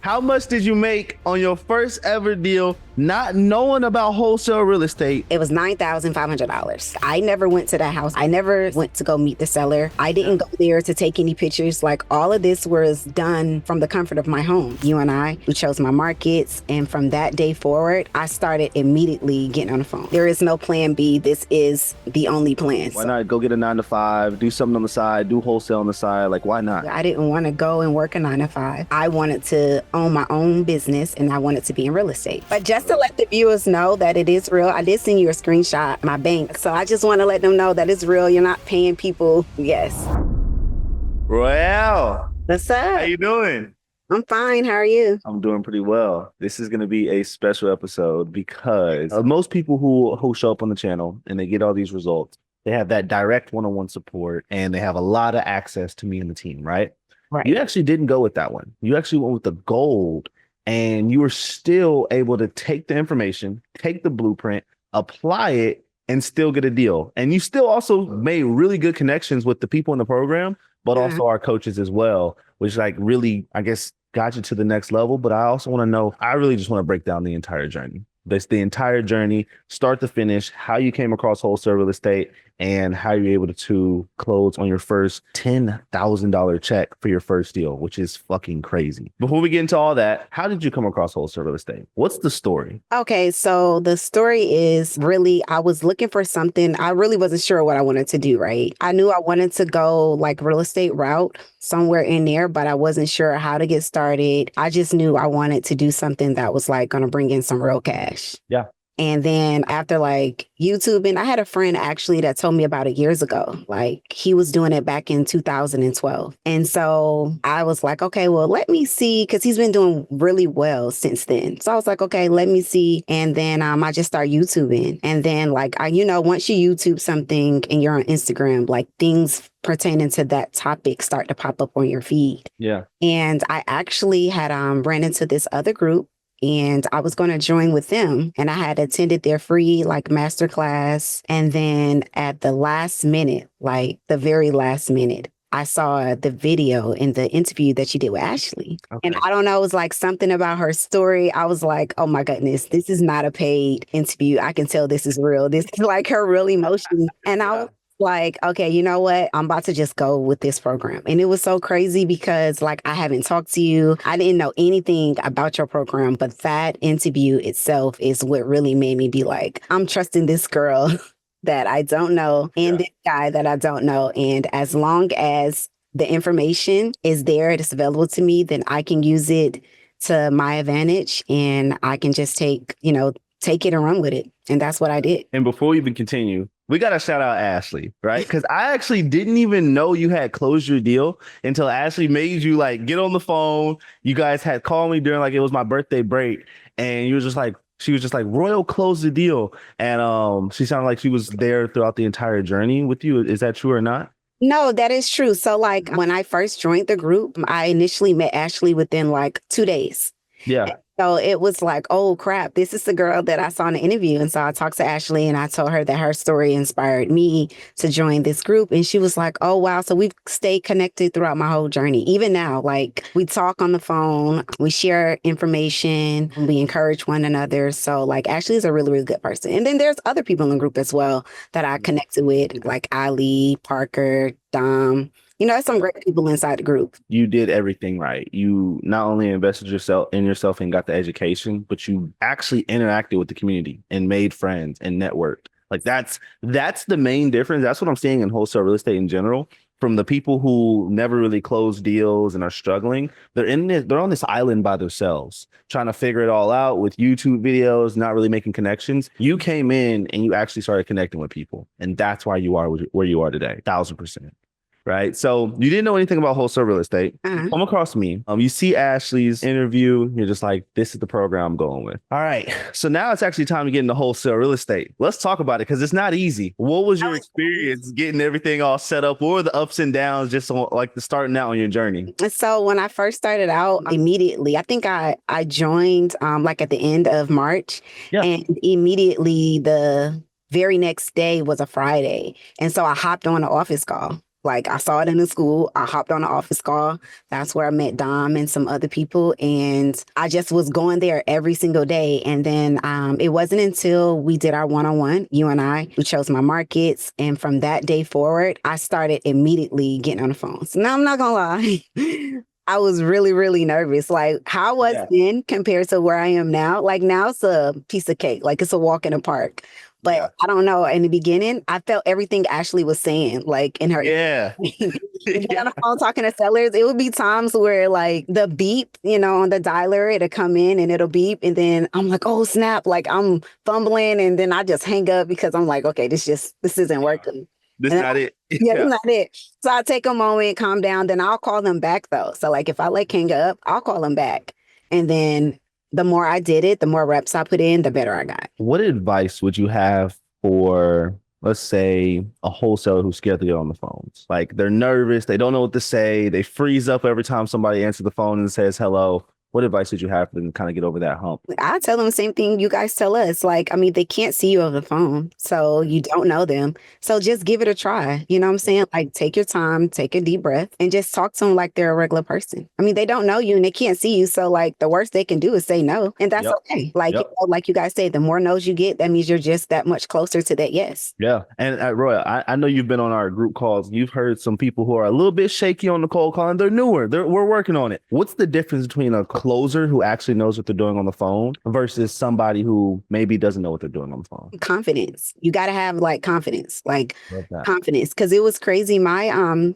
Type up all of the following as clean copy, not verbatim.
How much did you make on your first ever deal, not knowing about wholesale real estate? It was $9,500. I never went to that house. I never went to go meet the seller. I didn't go there to take any pictures. Like, all of this was done from the comfort of my home. You and I, we chose my markets. And from that day forward, I started immediately getting on the phone. There is no plan B. This is the only plan. Why not go get a 9-to-5, do something on the side, do wholesale on the side? Like, why not? I didn't want to go and work a 9-to-5. I wanted to own my own business, and I wanted to be in real estate. But just to let the viewers know that it is real, I did send you a screenshot of my bank. So I just want to let them know that it's real. You're not paying people. Yes. Royale. What's up? How you doing? I'm fine. How are you? I'm doing pretty well. This is going to be a special episode because most people who show up on the channel and they get all these results, they have that direct one-on-one support and they have a lot of access to me and the team, right? Right. You actually didn't go with that one. You actually went with the gold, and you were still able to take the information, take the blueprint, apply it, and still get a deal. And you still also made really good connections with the people in the program, but also our coaches as well, which like really, I guess, got you to the next level. But I also want to know, I really just want to break down the entire journey. That's the entire journey, start to finish, how you came across wholesale real estate and how you're able to close on your first $10,000 check for your first deal, which is fucking crazy. Before we get into all that, how did you come across wholesale real estate? What's the story? Okay, so the story is really, I was looking for something. I really wasn't sure what I wanted to do, right? I knew I wanted to go like real estate route somewhere in there, but I wasn't sure how to get started. I just knew I wanted to do something that was like going to bring in some real cash. Yeah. And then after like YouTubing, I had a friend actually that told me about it years ago. Like, he was doing it back in 2012. And so I was like, okay, well, let me see, because he's been doing really well since then. So I was like, okay, let me see. And then I just started YouTubing. And then like, once you YouTube something and you're on Instagram, like things pertaining to that topic start to pop up on your feed. Yeah. And I actually had ran into this other group, and I was going to join with them, and I had attended their free like masterclass. And then at the last minute, like the very last minute, I saw the video in the interview that she did with Ashley. Okay. And I don't know, it was like something about her story. I was like, oh my goodness, this is not a paid interview. I can tell this is real. This is like her real emotion. And I was like, okay, you know what? I'm about to just go with this program. And it was so crazy because like, I haven't talked to you. I didn't know anything about your program, but that interview itself is what really made me be like, I'm trusting this girl that I don't know and this guy that I don't know. And as long as the information is there, it's available to me, then I can use it to my advantage, and I can just take it and run with it. And that's what I did. And before we even continue, we got to shout out Ashley, right? Because I actually didn't even know you had closed your deal until Ashley made you like get on the phone. You guys had called me during like it was my birthday break, and you were just like, she was just like, Royal closed the deal. And she sounded like she was there throughout the entire journey with you. Is that true or not? No, that is true. So like when I first joined the group, I initially met Ashley within like 2 days. Yeah. So it was like, oh crap, this is the girl that I saw in the interview. And so I talked to Ashley and I told her that her story inspired me to join this group. And she was like, oh wow. So we've stayed connected throughout my whole journey. Even now, like we talk on the phone, we share information, we encourage one another. So like Ashley is a really, really good person. And then there's other people in the group as well that I connected with, like Ali, Parker, Dom. There's some great people inside the group. You did everything right. You not only invested yourself and got the education, but you actually interacted with the community and made friends and networked. Like that's the main difference. That's what I'm seeing in wholesale real estate in general. From the people who never really close deals and are struggling, they're on this island by themselves, trying to figure it all out with YouTube videos, not really making connections. You came in and you actually started connecting with people, and that's why you are where you are today, 1,000%. Right. So you didn't know anything about wholesale real estate. You come across me. You see Ashley's interview. You're just like, this is the program I'm going with. All right. So now it's actually time to get into wholesale real estate. Let's talk about it because it's not easy. What was your experience getting everything all set up? What were the ups and downs just on, like the starting out on your journey? So when I first started out, immediately, I think I joined like at the end of March. Yeah. And immediately the very next day was a Friday. And so I hopped on an office call. Like I saw it in the school. I hopped on an office call. That's where I met Dom and some other people. And I just was going there every single day. And then it wasn't until we did our one-on-one, you and I, who chose my markets. And from that day forward, I started immediately getting on the phone. So now I'm not gonna lie. I was really, really nervous. Like, how I was then compared to where I am now? Like, now it's a piece of cake. Like, it's a walk in the park. But I don't know. In the beginning, I felt everything Ashley was saying, like in her. Yeah. On the phone talking to sellers, it would be times where like the beep, on the dialer, it'll come in and it'll beep. And then I'm like, oh, snap. Like I'm fumbling. And then I just hang up because I'm like, okay, this isn't working. This is not it. Yeah, that's not it. So I'll take a moment, calm down, then I'll call them back though. So like if I like hang up, I'll call them back. And then the more I did it, the more reps I put in, the better I got. What advice would you have for, let's say, a wholesaler who's scared to get on the phones? Like they're nervous, they don't know what to say, they freeze up every time somebody answers the phone and says hello. What advice would you have for them to kind of get over that hump? I tell them the same thing you guys tell us. Like, I mean, they can't see you over the phone, so you don't know them. So just give it a try. You know what I'm saying? Like, take your time, take a deep breath, and just talk to them like they're a regular person. I mean, they don't know you and they can't see you. So, like, the worst they can do is say no. And that's okay. Like, like you guys say, the more no's you get, that means you're just that much closer to that yes. Yeah. And Roy, I know you've been on our group calls. You've heard some people who are a little bit shaky on the cold calling. They're newer. We're working on it. What's the difference between a closer who actually knows what they're doing on the phone versus somebody who maybe doesn't know what they're doing on the phone? Confidence. You got to have like confidence, confidence. Cause it was crazy. My,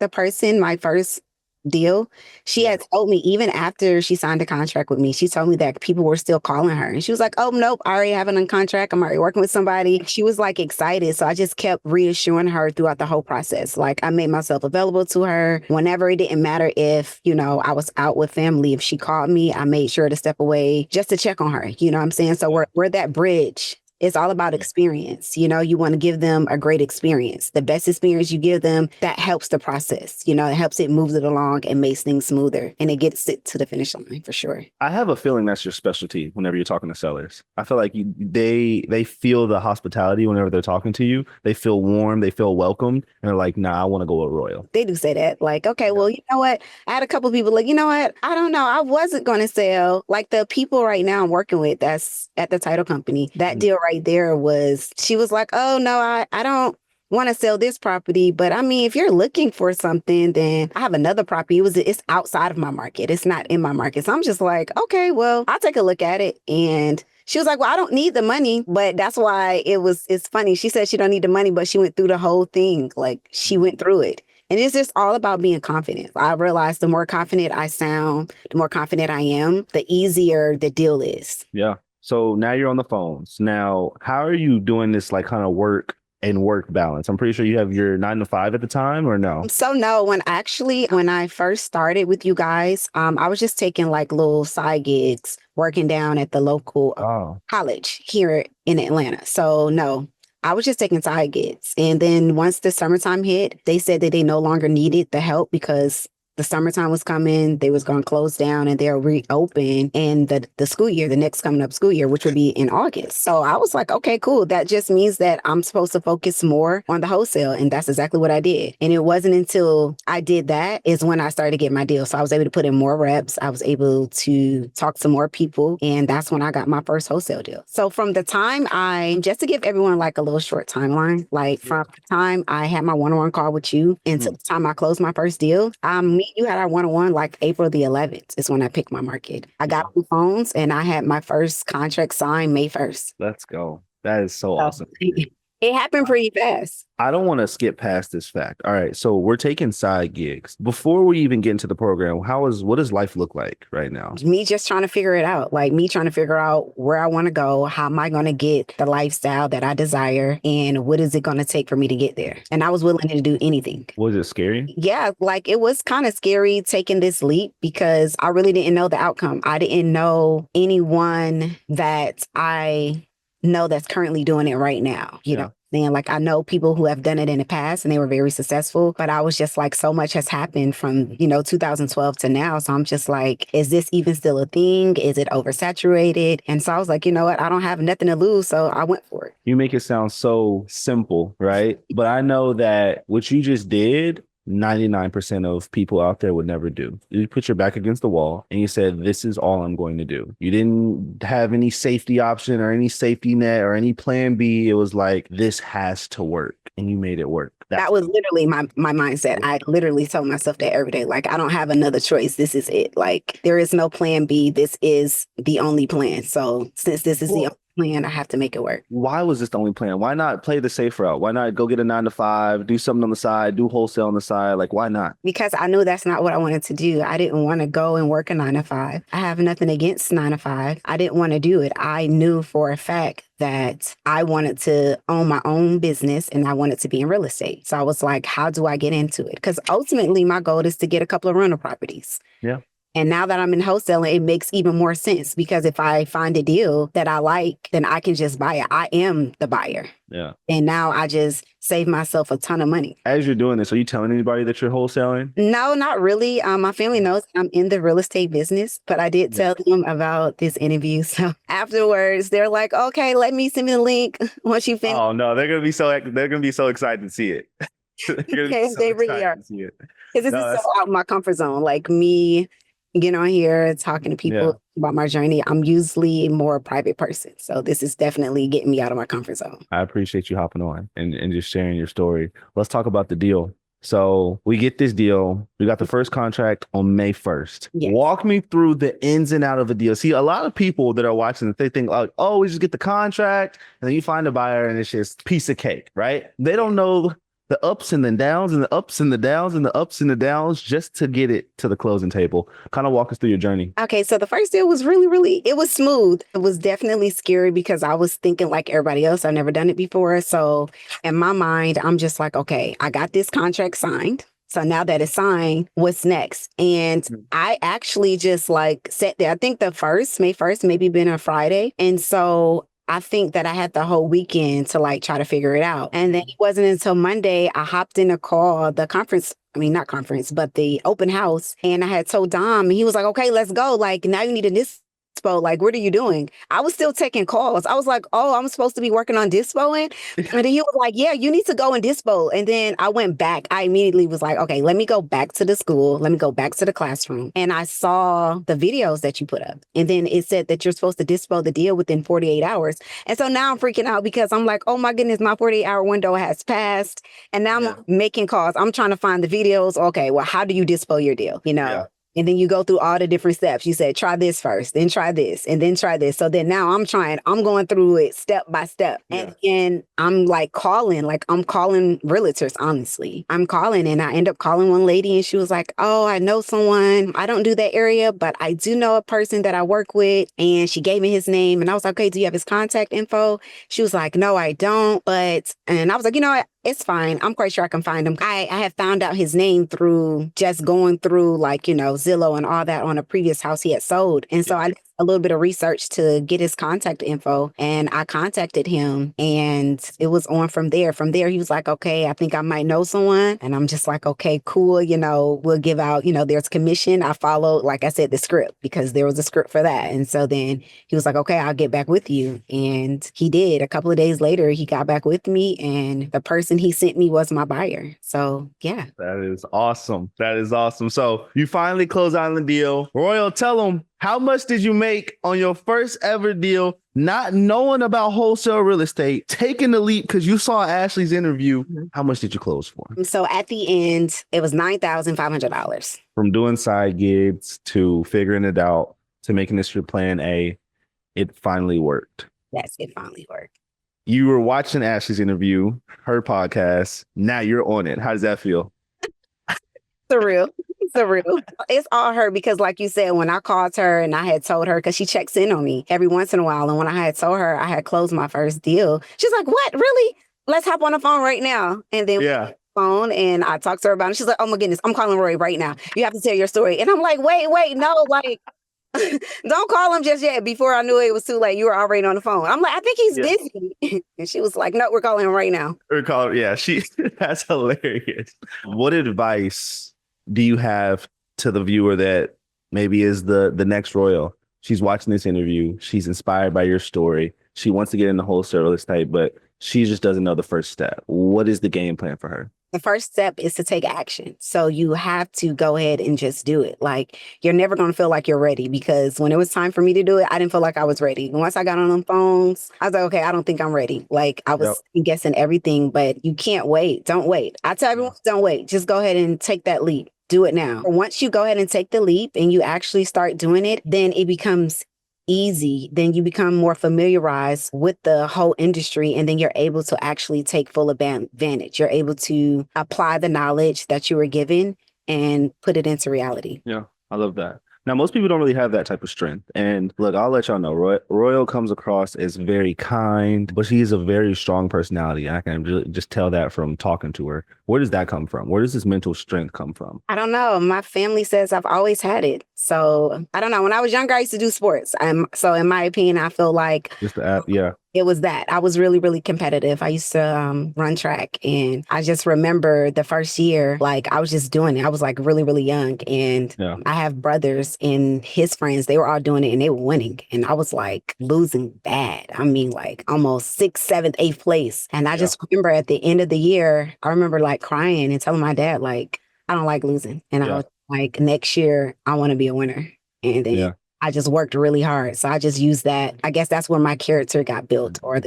my first deal, she had told me even after she signed a contract with me, she told me that people were still calling her. And she was like, oh, nope, I already have it on contract. I'm already working with somebody. She was like excited. So I just kept reassuring her throughout the whole process. Like I made myself available to her whenever. It didn't matter if, I was out with family. If she called me, I made sure to step away just to check on her. You know what I'm saying? So we're that bridge. It's all about experience. You want to give them a great experience. The best experience you give them, that helps the process. It helps it moves it along and makes things smoother. And it gets it to the finish line for sure. I have a feeling that's your specialty whenever you're talking to sellers. I feel like they feel the hospitality whenever they're talking to you. They feel warm. They feel welcomed. And they're like, nah, I want to go with Royal. They do say that. Like, okay, well, you know what? I had a couple of people like, you know what? I don't know. I wasn't going to sell. Like the people right now I'm working with that's at the title company, that deal right there she was like, oh no, I don't want to sell this property. But I mean, if you're looking for something, then I have another property. It's outside of my market. It's not in my market. So I'm just like, okay, well, I'll take a look at it. And she was like, well, I don't need the money, but that's why it's funny. She said she don't need the money, but she went through the whole thing. Like she went through it. And it's just all about being confident. I realized the more confident I sound, the more confident I am, the easier the deal is. Yeah. So now you're on the phones. Now, how are you doing this like kind of work and work balance? I'm pretty sure you have your 9 to 5 at the time, or no? So no, when I first started with you guys, I was just taking like little side gigs, working down at the local college here in Atlanta. So no, I was just taking side gigs. And then once the summertime hit, they said that they no longer needed the help because the summertime was coming, they was going to close down and they'll reopen in the school year, the next coming up school year, which would be in August. So I was like, okay, cool. That just means that I'm supposed to focus more on the wholesale. And that's exactly what I did. And it wasn't until I did that is when I started to get my deal. So I was able to put in more reps. I was able to talk to more people. And that's when I got my first wholesale deal. So from the time just to give everyone like a little short timeline, like from the time I had my one-on-one call with you until the time I closed my first deal, you had our one-on-one like April the 11th is when I picked my market. I got my phones and I had my first contract signed May 1st. Let's go. That is so awesome. It happened pretty fast. I don't want to skip past this fact. All right. So we're taking side gigs. Before we even get into the program, what does life look like right now? Me just trying to figure it out. Like me trying to figure out where I want to go. How am I going to get the lifestyle that I desire? And what is it going to take for me to get there? And I was willing to do anything. Was it scary? Yeah. Like it was kind of scary taking this leap because I really didn't know the outcome. I didn't know anyone that I know that's currently doing it right now. You know, saying like I know people who have done it in the past and they were very successful, but I was just like, so much has happened from, 2012 to now. So I'm just like, is this even still a thing? Is it oversaturated? And so I was like, you know what? I don't have nothing to lose. So I went for it. You make it sound so simple, right? But I know that what you just did 99% of people out there would never do. You put your back against the wall and you said, this is all I'm going to do. You didn't have any safety option or any safety net or any plan B. It was like, this has to work. And you made it work. That was literally my mindset. I literally told myself that every day. Like, I don't have another choice. This is it. Like, there is no plan B. This is the only plan. So since this is the only plan, I have to make it work. Why was this the only plan? Why not play the safe route? Why not go get a 9 to 5, do something on the side, do wholesale on the side? Like, why not? Because I knew that's not what I wanted to do. I didn't want to go and work a 9 to 5. I have nothing against 9 to 5. I didn't want to do it. I knew for a fact that I wanted to own my own business and I wanted to be in real estate. So I was like, how do I get into it? Because ultimately my goal is to get a couple of rental properties. Yeah. And now that I'm in wholesaling, it makes even more sense because if I find a deal that I like, then I can just buy it. I am the buyer. Yeah. And now I just save myself a ton of money. As you're doing this, are you telling anybody that you're wholesaling? No, not really. My family knows I'm in the real estate business, but I did tell them about this interview. So afterwards, they're like, okay, let me send me the link once you finish. Oh no, they're gonna be so excited to see it. They really are. Because this is so out of my comfort zone. Like me getting on here, talking to people about my journey. I'm usually a more private person. So this is definitely getting me out of my comfort zone. I appreciate you hopping on and just sharing your story. Let's talk about the deal. So we get this deal. We got the first contract on May 1st. Yes. Walk me through the ins and out of the deal. See, a lot of people that are watching, they think like, oh, we just get the contract and then you find a buyer and it's just piece of cake, right? They don't know the ups and the downs and the ups and the downs and the ups and the downs just to get it to the closing table. Kind of walk us through your journey. Okay, so the first deal was it was smooth. It was definitely scary because I was thinking like everybody else. I've never done it before. So in my mind, I'm just like, okay, I got this contract signed. So now that it's signed, what's next? And I actually just like sat there. I think May 1st, maybe been a Friday. And so I think that I had the whole weekend to like try to figure it out. And then it wasn't until Monday I hopped in a call, the open house. And I had told Dom, he was like, okay, let's go. Like now you need a dispo. Like, what are you doing? I was still taking calls. I was like, oh, I'm supposed to be working on dispoing. And then he was like, yeah, you need to go and dispo. And then I went back. I immediately was like, okay, let me go back to the school. Let me go back to the classroom. And I saw the videos that you put up. And then it said that you're supposed to dispo the deal within 48 hours. And so now I'm freaking out because I'm like, oh my goodness, my 48-hour window has passed. And now I'm making calls. I'm trying to find the videos. Okay, well, how do you dispo your deal? You know? Yeah. And then you go through all the different steps. You said, try this first, then try this, and then try this. So then now I'm going through it step by step. Yeah. And I'm calling realtors, honestly. I'm calling and I end up calling one lady and she was like, oh, I know someone. I don't do that area, but I do know a person that I work with. And she gave me his name and I was like, okay, do you have his contact info? She was like, no, I don't. And I was like, you know what? It's fine. I'm quite sure I can find him. I have found out his name through just going through Zillow and all that on a previous house he had sold. And so I did a little bit of research to get his contact info and I contacted him and it was on from there. From there, he was like, okay, I think I might know someone. And I'm just like, okay, cool. We'll give out, there's commission. I followed, like I said, the script because there was a script for that. And so then he was like, okay, I'll get back with you. And he did. A couple of days later, he got back with me and the person he sent me was my buyer. So yeah. That is awesome. So you finally close out the deal. Royal, tell them, how much did you make on your first ever deal, not knowing about wholesale real estate, taking the leap because you saw Ashley's interview? Mm-hmm. How much did you close for? So at the end, it was $9,500. From doing side gigs to figuring it out to making this your plan A, it finally worked. Yes, it finally worked. You were watching Ashley's interview, her podcast. Now you're on it. How does that feel? Surreal. It's all her because like you said, when I called her and I had told her, because she checks in on me every once in a while. And when I had told her I had closed my first deal, she's like, what? Really? Let's hop on the phone right now. And then phone and I talked to her about it. She's like, oh my goodness, I'm calling Roy right now. You have to tell your story. And I'm like, wait, no, don't call him just yet. Before I knew it was too late, you were already on the phone. I'm like, I think he's busy. And she was like, no, we're calling him right now. That's hilarious. What advice do you have to the viewer that maybe is the next Royal? She's watching this interview. She's inspired by your story. She wants to get into wholesale real estate, but she just doesn't know the first step. What is the game plan for her? The first step is to take action. So you have to go ahead and just do it. Like you're never going to feel like you're ready because when it was time for me to do it, I didn't feel like I was ready. And once I got on them phones, I was like, okay, I don't think I'm ready. Like I Yep. was guessing everything, but you can't wait. Don't wait. I tell everyone, don't wait. Just go ahead and take that leap. Do it now. Once you go ahead and take the leap and you actually start doing it, then it becomes easy. Then you become more familiarized with the whole industry, and then you're able to actually take full advantage. You're able to apply the knowledge that you were given and put it into reality. Yeah, I love that. Now, most people don't really have that type of strength. And look, I'll let y'all know, Royal comes across as very kind, but she's a very strong personality. I can just tell that from talking to her. Where does that come from? Where does this mental strength come from? I don't know. My family says I've always had it. So I don't know. When I was younger, I used to do sports. So in my opinion, I feel like Just the app, yeah. it was that. I was really, really competitive. I used to run track, and I just remember the first year, like I was just doing it. I was like really, really young, and Yeah. I have brothers and his friends. They were all doing it, and they were winning, and I was like losing bad. I mean, like almost 6th, 7th, 8th place. And I just remember at the end of the year, I remember like crying and telling my dad, like, I don't like losing, and I was like, next year I want to be a winner, and then. I just worked really hard. So I just used that. I guess that's where my character got built. Or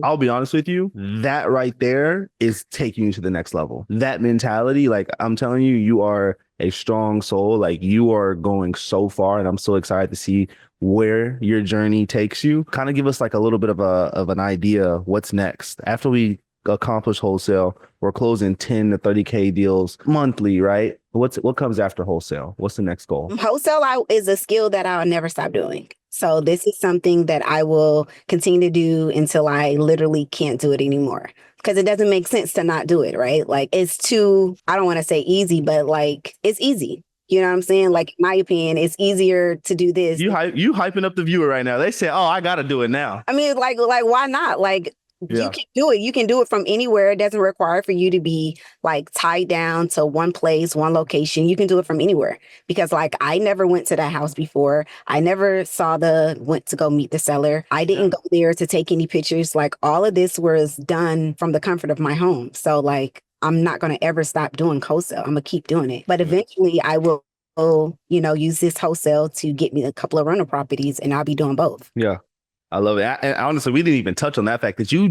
I'll be honest with you. That right there is taking you to the next level. That mentality, like I'm telling you, you are a strong soul. Like you are going so far, and I'm so excited to see where your journey takes you. Kind of give us like a little bit of an idea what's next after we accomplish wholesale. We're closing 10 to 30K deals monthly, right? What comes after wholesale? What's the next goal? Wholesale is a skill that I'll never stop doing. So this is something that I will continue to do until I literally can't do it anymore. Because it doesn't make sense to not do it, right? Like it's too, I don't want to say easy, but like it's easy. You know what I'm saying? Like, in my opinion, it's easier to do this. You hyping up the viewer right now. They say, oh, I got to do it now. I mean, like, why not? Like, you can do it. You can do it from anywhere. It doesn't require for you to be like tied down to one place, one location. You can do it from anywhere because like I never went to that house before. I never went to go meet the seller. I didn't go there to take any pictures. Like all of this was done from the comfort of my home. So like, I'm not going to ever stop doing wholesale. I'm going to keep doing it. But eventually I will, use this wholesale to get me a couple of rental properties and I'll be doing both. Yeah. I love it. And honestly, we didn't even touch on that fact that you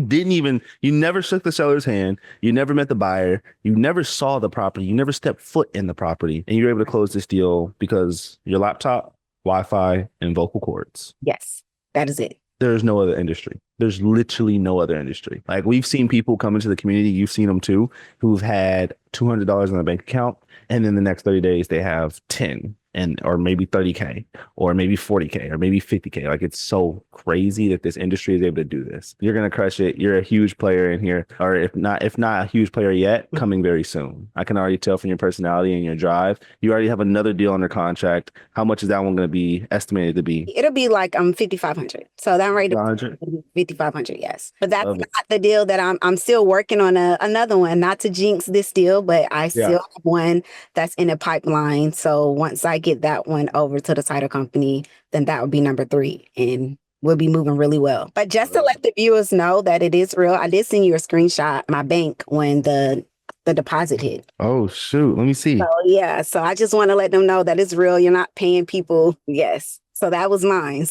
never shook the seller's hand. You never met the buyer. You never saw the property. You never stepped foot in the property. And you were able to close this deal because your laptop, Wi-Fi, and vocal cords. Yes, that is it. There's no other industry. There's literally no other industry. Like we've seen people come into the community, you've seen them too, who've had $200 in their bank account. And then the next 30 days, they have 10 or maybe 30K or maybe 40K or maybe 50K. Like it's so crazy that this industry is able to do this. You're going to crush it. You're a huge player in here, or if not a huge player yet, coming very soon. I can already tell from your personality and your drive. You already have another deal under contract. How much is that one going to be estimated to be? It'll be like 5,500. So that rate of 5,500, yes. But that's not the deal that I'm still working on another one. Not to jinx this deal, but I still have one that's in a pipeline. So once I get that one over to the title company, then that would be number 3 and we'll be moving really well. But just to let the viewers know that it is real, I did send you a screenshot my bank when the deposit hit. Oh shoot, let me see. So I just want to let them know that it's real. You're not paying people. Yes. So that was mine.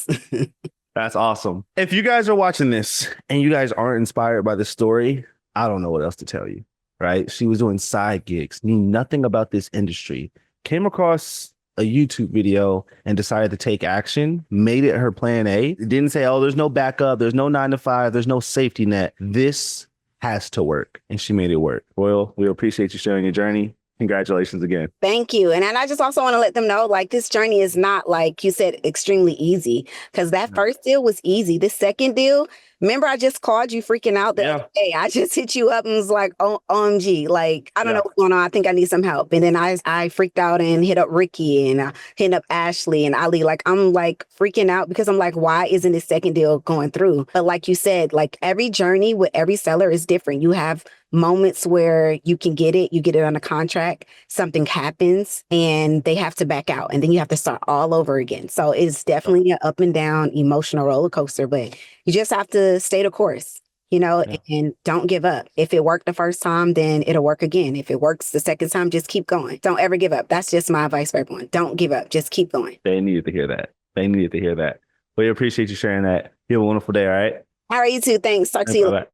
That's awesome. If you guys are watching this and you guys aren't inspired by this story, I don't know what else to tell you, right? She was doing side gigs, knew nothing about this industry, came across a YouTube video and decided to take action, made it her plan A. Didn't say, oh, there's no backup, there's no 9 to 5, there's no safety net. This has to work. And she made it work. Royal, we appreciate you sharing your journey. Congratulations again. Thank you. And I just also want to let them know, like, this journey is not, like you said, extremely easy, because that first deal was easy. This second deal, remember, I just called you freaking out the other day. I just hit you up and was like, oh, OMG, like, I don't know what's going on. I think I need some help. And then I freaked out and hit up Ricky and hit up Ashley and Ali. Like, I'm like freaking out because I'm like, why isn't this second deal going through? But like you said, like every journey with every seller is different. You have moments where you can get it on a contract, something happens and they have to back out and then you have to start all over again. So it's definitely an up and down emotional roller coaster, but you just have to stay the course. you know, Yeah. and don't give up. If it worked the first time, then it'll work again. If it works the second time, just keep going. Don't ever give up. That's just my advice for everyone. Don't give up. Just keep going. They needed to hear that. They needed to hear that. We appreciate you sharing that. You have a wonderful day. All right. All right, you too. Thanks. Talk to you later. Bye-bye.